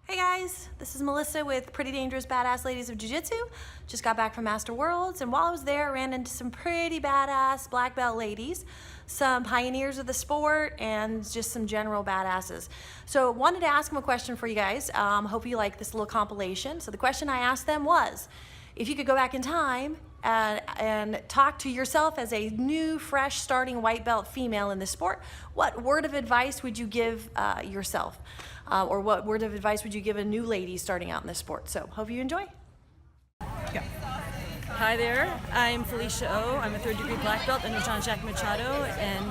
Hey guys, this is Melissa with Pretty Dangerous Badass Ladies of Jiu Jitsu. Just got back from Master Worlds, and while I was there, I ran into some pretty badass black belt ladies, some pioneers of the sport, and just some general badasses. So wanted to ask them a question for you guys. Hope you like this little compilation. So the question I asked them was, if you could go back in time and talk to yourself as a new, fresh, starting white belt female in the sport, what word of advice would you give yourself? Or what word of advice would you give a new lady starting out in this sport? So hope you enjoy. Go. Hi there, I'm Felicia O. I'm a third-degree black belt under Jean-Jacques Machado, and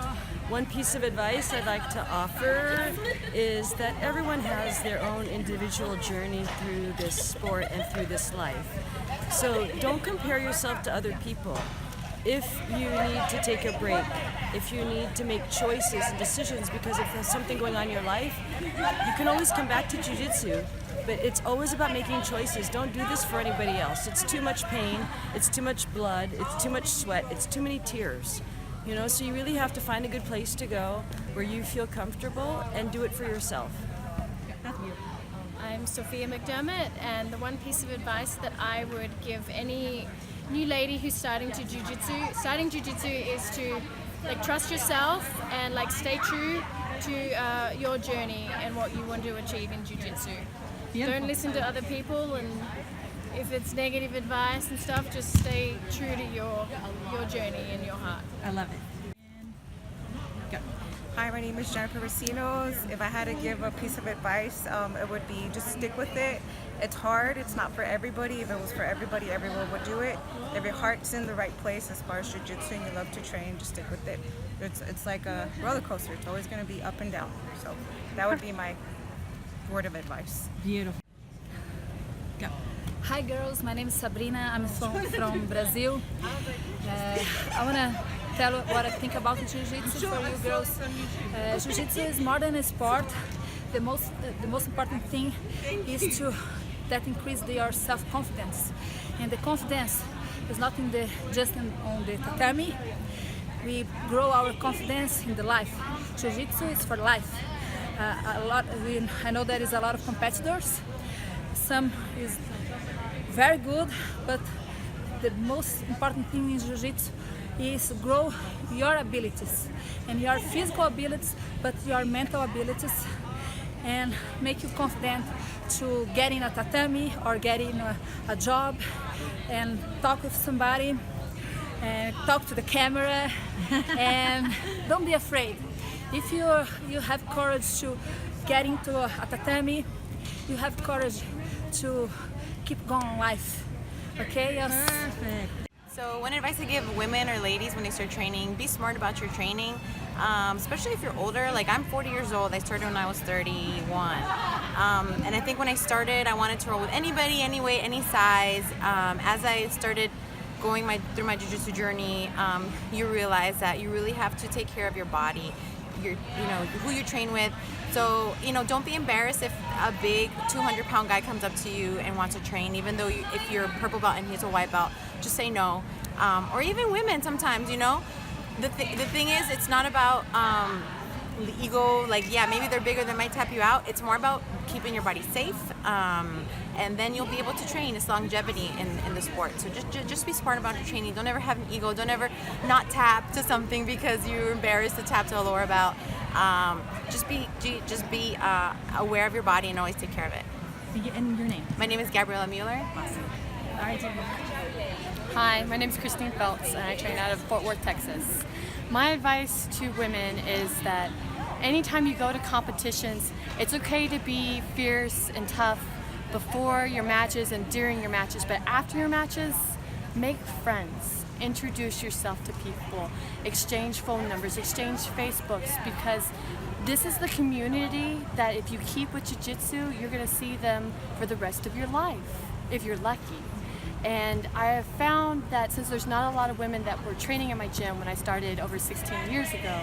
one piece of advice I'd like to offer is that everyone has their own individual journey through this sport and through this life. So don't compare yourself to other people. If you need to take a break, if you need to make choices and decisions because if there's something going on in your life, you can always come back to Jiu Jitsu. But it's always about making choices. Don't do this for anybody else. It's too much pain, it's too much blood, it's too much sweat, it's too many tears. You know, so you really have to find a good place to go where you feel comfortable and do it for yourself. I'm Sophia McDermott, and the one piece of advice that I would give any new lady who's starting jiu-jitsu is to trust yourself and stay true to your journey and what you want to achieve in jiu-jitsu. Don't listen to other people, and if it's negative advice and stuff, just stay true to your journey and your heart. I love it. Go. Hi, my name is Jennifer Racinos. If I had to give a piece of advice, it would be just stick with it. It's hard, it's not for everybody. If it was for everybody, everyone would do it. If your heart's in the right place as far as jiu-jitsu and you love to train, just stick with it. It's like a roller coaster. It's always going to be up and down. So that would be my word of advice. Beautiful. Go. Hi girls, my name is Sabrina. I'm from Brazil. I want to tell what I think about Jiu-Jitsu for you girls. Jiu-Jitsu is more than a sport. The most important thing is that increase your self-confidence. And the confidence is not just on the tatami. We grow our confidence in the life. Jiu-Jitsu is for life. I know there is a lot of competitors. Some is very good, but the most important thing in Jiu-Jitsu is to grow your abilities and your physical abilities, but your mental abilities, and make you confident to get in a tatami or get in a job and talk with somebody and talk to the camera and don't be afraid. If you have courage to get into a tatami, you have courage to keep going in life. Okay? Yes. Perfect. So one advice I give women or ladies when they start training, be smart about your training, especially if you're older. Like, I'm 40 years old. I started when I was 31. And I think when I started, I wanted to roll with anybody, any weight, any size. As I started going through my jiu-jitsu journey, you realize that you really have to take care of your body, who you train with. So, don't be embarrassed if a big 200-pound guy comes up to you and wants to train, even though if you're a purple belt and he's a white belt, just say no. Or even women sometimes, The thing is, it's not about the ego, maybe they're bigger, they might tap you out. It's more about keeping your body safe, and then you'll be able to train. It's longevity in the sport. So just be smart about your training. Don't ever have an ego. Don't ever not tap to something because you're embarrassed to tap to a lower belt. Just be aware of your body and always take care of it. And your name? My name is Gabriela Mueller. Awesome. All right, Jenny. Hi, my name is Christine Feltz, and I train out of Fort Worth, Texas. My advice to women is that anytime you go to competitions, it's okay to be fierce and tough before your matches and during your matches, but after your matches, make friends. Introduce yourself to people, exchange phone numbers, exchange Facebooks, because this is the community that if you keep with Jiu-Jitsu, you're going to see them for the rest of your life, if you're lucky. And I have found that since there's not a lot of women that were training in my gym when I started over 16 years ago,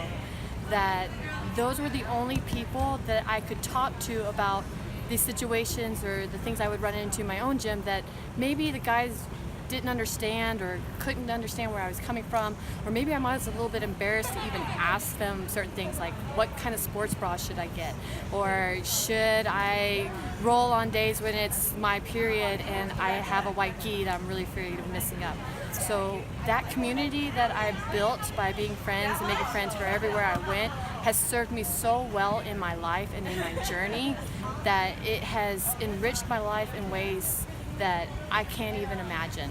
that those were the only people that I could talk to about these situations or the things I would run into in my own gym that maybe the guys didn't understand or couldn't understand where I was coming from, or maybe I was a little bit embarrassed to even ask them certain things like, what kind of sports bra should I get? Or should I roll on days when it's my period and I have a white gi that I'm really afraid of missing up? So that community that I built by being friends and making friends for everywhere I went has served me so well in my life and in my journey that it has enriched my life in ways that I can't even imagine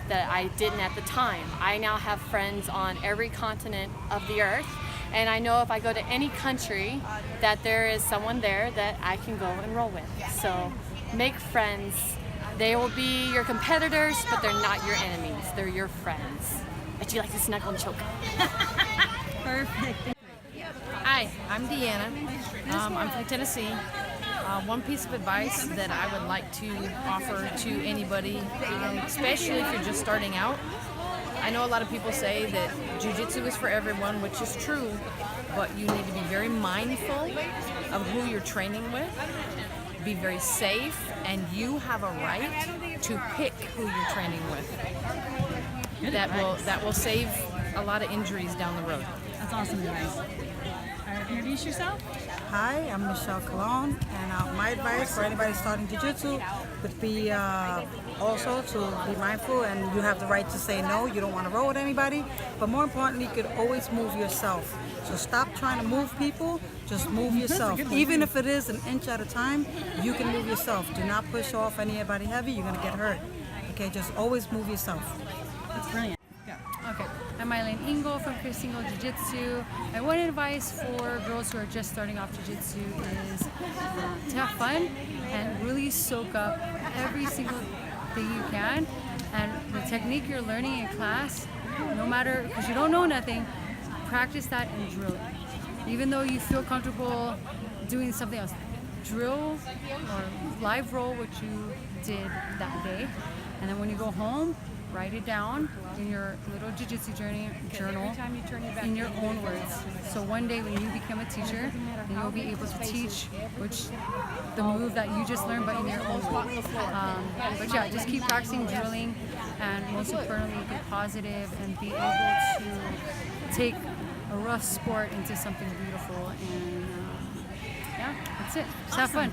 that I didn't at the time. I now have friends on every continent of the earth, and I know if I go to any country that there is someone there that I can go and roll with. So make friends. They will be your competitors, but they're not your enemies. They're your friends. But you like to snuggle and choke. Perfect. Hi, I'm Deanna. I'm from Tennessee. One piece of advice that I would like to offer to anybody, especially if you're just starting out. I know a lot of people say that Jiu Jitsu is for everyone, which is true, but you need to be very mindful of who you're training with, be very safe, and you have a right to pick who you're training with. That will save a lot of injuries down the road. That's awesome advice. All right, introduce yourself. Hi, I'm Michelle Colon, and my advice for anybody starting Jiu-Jitsu would be also to be mindful, and you have the right to say no. You don't want to roll with anybody, but more importantly, you could always move yourself. So stop trying to move people, just move yourself. Even if it is an inch at a time, you can move yourself. Do not push off anybody heavy, you're going to get hurt. Okay, just always move yourself. That's brilliant. Go. Okay, I'm Eileen Ingle from Chris Ingle Jiu-Jitsu. My one advice for girls who are just starting off Jiu-Jitsu is to have fun and really soak up every single thing you can. And the technique you're learning in class, no matter, because you don't know nothing, practice that and drill it. Even though you feel comfortable doing something else, drill or live roll what you did that day. And then when you go home, write it down in your little jiu-jitsu journey journal in your own words. So one day when you become a teacher, then you'll be able to teach the move that you just learned, but in your own way. But yeah, just keep practicing drilling, and most importantly, be positive and be able to take a rough sport into something beautiful. And yeah, that's it. Just have fun.